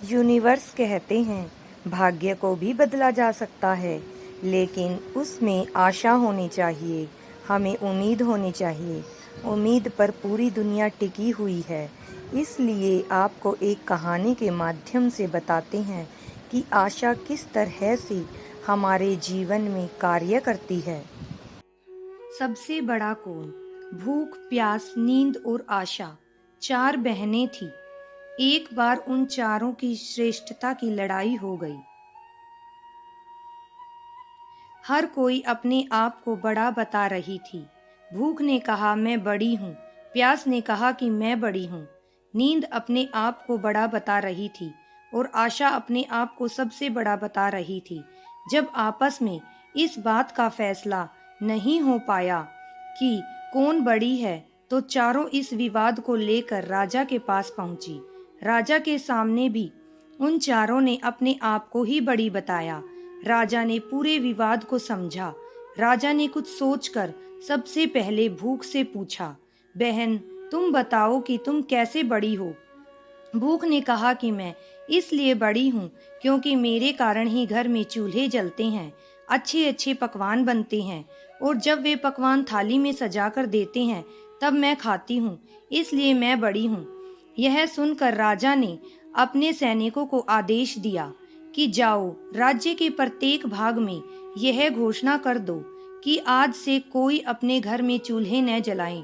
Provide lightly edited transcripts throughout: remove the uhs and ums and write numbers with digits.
Universe कहते हैं भाग्य को भी बदला जा सकता है, लेकिन उसमें आशा होनी चाहिए। हमें उम्मीद होनी चाहिए। उम्मीद पर पूरी दुनिया टिकी हुई है। इसलिए आपको एक कहानी के माध्यम से बताते हैं कि आशा किस तरह से हमारे जीवन में कार्य करती है। सबसे बड़ा कौन? भूख, प्यास, नींद और आशा। 4 बहनें थीं। एक बार उन चारों की श्रेष्ठता की लड़ाई हो गई। हर कोई अपने आप को बड़ा बता रही थी। भूख ने कहा मैं बड़ी हूँ। प्यास ने कहा कि मैं बड़ी हूँ। नींद अपने आप को बड़ा बता रही थी और आशा अपने आप को सबसे बड़ा बता रही थी। जब आपस में इस बात का फैसला नहीं हो पाया कि कौन बड़ी है, तो चारों इस विवाद को लेकर राजा के पास पहुंची। राजा के सामने भी उन चारों ने अपने आप को ही बड़ी बताया। राजा ने पूरे विवाद को समझा। राजा ने कुछ सोचकर सबसे पहले भूख से पूछा, बहन, तुम बताओ कि तुम कैसे बड़ी हो? भूख ने कहा कि मैं इसलिए बड़ी हूँ क्योंकि मेरे कारण ही घर में चूल्हे जलते हैं, अच्छे अच्छे पकवान बनते हैं और जब वे पकवान थाली में सजा कर देते हैं तब मैं खाती हूँ, इसलिए मैं बड़ी हूँ। यह सुनकर राजा ने अपने सैनिकों को आदेश दिया कि जाओ, राज्य के प्रत्येक भाग में यह घोषणा कर दो कि आज से कोई अपने घर में चूल्हे न जलाएं,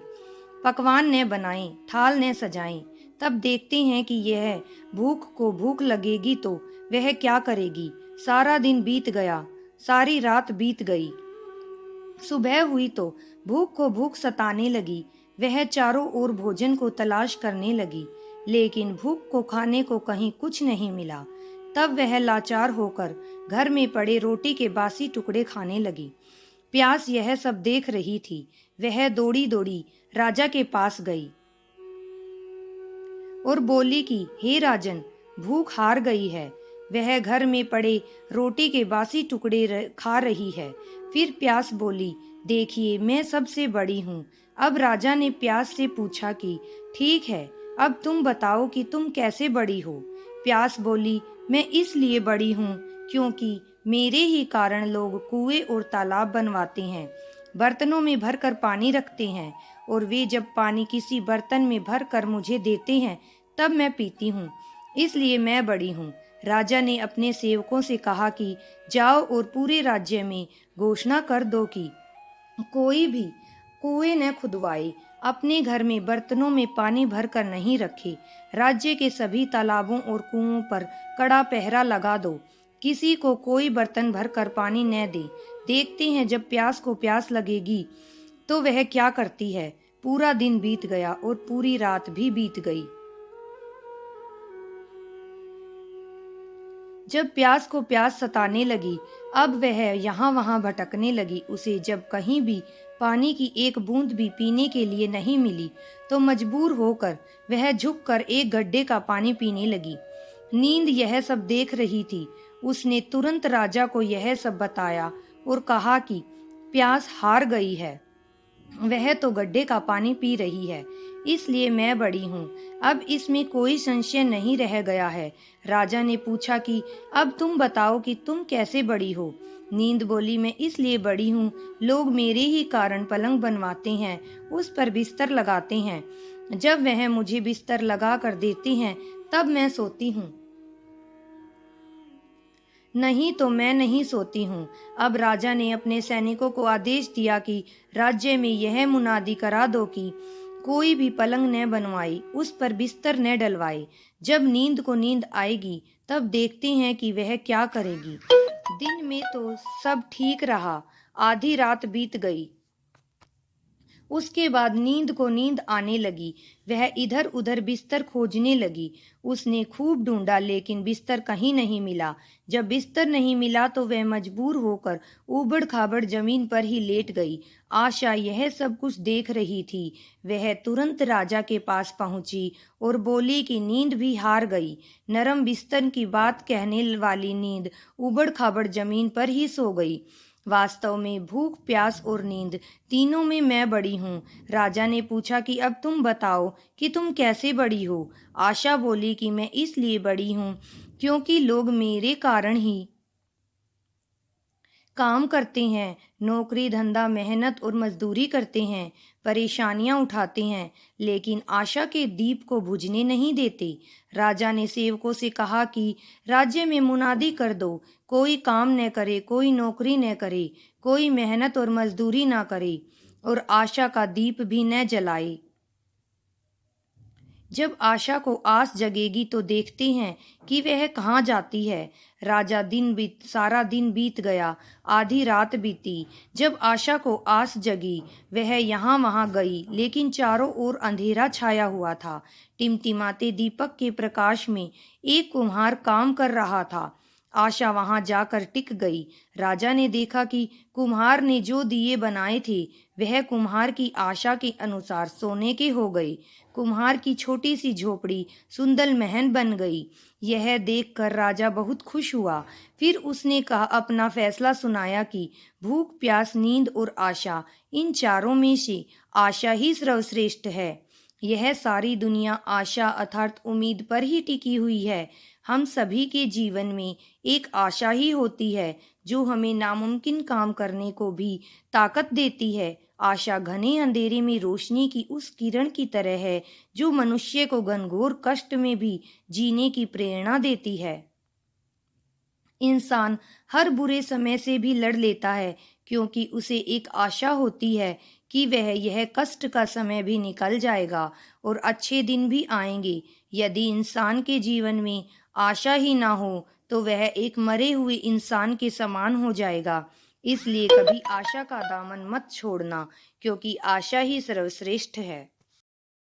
पकवान न बनाएं, थाल न सजाएं। तब देखते हैं कि यह भूख को भूख लगेगी तो वह क्या करेगी। सारा दिन बीत गया, सारी रात बीत गई। सुबह हुई तो भूख को भूख सताने लगी। वह चारों ओर भोजन को तलाश करने लगी, लेकिन भूख को खाने को कहीं कुछ नहीं मिला। तब वह लाचार होकर घर में पड़े रोटी के बासी टुकड़े खाने लगी। प्यास यह सब देख रही थी। वह दौड़ी दौड़ी राजा के पास गई और बोली कि हे राजन, भूख हार गई है। वह घर में पड़े रोटी के बासी टुकड़े खा रही है। फिर प्यास बोली, देखिए, मैं सबसे बड़ी हूँ। अब राजा ने प्यास से पूछा कि ठीक है, अब तुम बताओ कि तुम कैसे बड़ी हो? प्यास बोली, मैं इसलिए बड़ी हूँ क्योंकि मेरे ही कारण लोग कुएं और तालाब बनवाते हैं, बर्तनों में भरकर पानी रखते हैं और वे जब पानी किसी बर्तन में भरकर मुझे देते हैं तब मैं पीती हूँ, इसलिए मैं बड़ी हूँ। राजा ने अपने सेवकों से कहा कि जाओ और पूरे राज्य में घोषणा कर दो कि कोई भी कुएं न खुदवाए, अपने घर में बर्तनों में पानी भरकर नहीं रखे। राज्य के सभी तालाबों और कुओं पर कड़ा पहरा लगा दो, किसी को कोई बर्तन भरकर पानी न दे। देखते हैं जब प्यास को प्यास लगेगी तो वह क्या करती है। पूरा दिन बीत गया और पूरी रात भी बीत गई। जब प्यास को प्यास सताने लगी, अब वह यहाँ वहाँ भटकने लगी। उसे जब कहीं भी पानी की एक बूंद भी पीने के लिए नहीं मिली तो मजबूर होकर वह झुककर एक गड्ढे का पानी पीने लगी। नींद यह सब देख रही थी। उसने तुरंत राजा को यह सब बताया और कहा कि प्यास हार गई है, वह तो गड्ढे का पानी पी रही है, इसलिए मैं बड़ी हूँ। अब इसमें कोई संशय नहीं रह गया है। राजा ने पूछा कि अब तुम बताओ कि तुम कैसे बड़ी हो? नींद बोली, मैं इसलिए बड़ी हूँ, लोग मेरे ही कारण पलंग बनवाते हैं, उस पर बिस्तर लगाते हैं। जब वह मुझे बिस्तर लगा कर देते हैं तब मैं सोती हूँ, नहीं तो मैं नहीं सोती हूँ। अब राजा ने अपने सैनिकों को आदेश दिया कि राज्य में यह मुनादी करा दो कि कोई भी पलंग न बनवाए, उस पर बिस्तर न डलवाए। जब नींद को नींद आएगी तब देखते हैं कि वह क्या करेगी। दिन में तो सब ठीक रहा, आधी रात बीत गई। उसके बाद नींद को नींद आने लगी। वह इधर उधर बिस्तर खोजने लगी। उसने खूब ढूंढा, लेकिन बिस्तर कहीं नहीं मिला। जब बिस्तर नहीं मिला तो वह मजबूर होकर ऊबड़ खाबड़ जमीन पर ही लेट गई। आशा यह सब कुछ देख रही थी। वह तुरंत राजा के पास पहुंची और बोली कि नींद भी हार गई। नरम बिस्तर की बात कहने वाली नींद ऊबड़ खाबड़ जमीन पर ही सो गई। वास्तव में भूख, प्यास और नींद तीनों में मैं बड़ी हूँ। राजा ने पूछा कि अब तुम बताओ कि तुम कैसे बड़ी हो। आशा बोली कि मैं इसलिए बड़ी हूँ क्योंकि लोग मेरे कारण ही काम करते हैं, नौकरी धंधा मेहनत और मजदूरी करते हैं, परेशानियां उठाते हैं, लेकिन आशा के दीप को बुझने नहीं देते। राजा ने सेवकों से कहा कि राज्य में मुनादी कर दो, कोई काम न करे, कोई नौकरी न करे, कोई मेहनत और मजदूरी ना करे और आशा का दीप भी न जलाए। जब आशा को आस जगेगी तो देखते हैं कि वह कहाँ जाती है। सारा दिन बीत गया, आधी रात बीती। जब आशा को आस जगी, वह यहाँ वहाँ गई, लेकिन चारों ओर अंधेरा छाया हुआ था। टिमटिमाते दीपक के प्रकाश में एक कुम्हार काम कर रहा था। आशा वहां जाकर टिक गई। राजा ने देखा कि कुम्हार ने जो दिए बनाए थे वह कुम्हार की आशा के अनुसार सोने के हो गए। कुम्हार की छोटी सी झोपड़ी सुंदर महल बन गई। यह देखकर राजा बहुत खुश हुआ। फिर उसने कहा अपना फैसला सुनाया कि भूख, प्यास, नींद और आशा, इन चारों में से आशा ही सर्वश्रेष्ठ है। यह सारी दुनिया आशा अर्थात उम्मीद पर ही टिकी हुई है। हम सभी के जीवन में एक आशा ही होती है जो हमें नामुमकिन काम करने को भी ताकत देती है। आशा घने अंधेरे में रोशनी की उस किरण की तरह है जो मनुष्य को घनघोर कष्ट में भी जीने की प्रेरणा देती है। इंसान हर बुरे समय से भी लड़ लेता है क्योंकि उसे एक आशा होती है कि वह यह कष्ट का समय भी निकल जाएगा और अच्छे दिन भी आएंगे। यदि इंसान के जीवन में आशा ही ना हो तो वह एक मरे हुए इंसान के समान हो जाएगा। इसलिए कभी आशा का दामन मत छोड़ना क्योंकि आशा ही सर्वश्रेष्ठ है।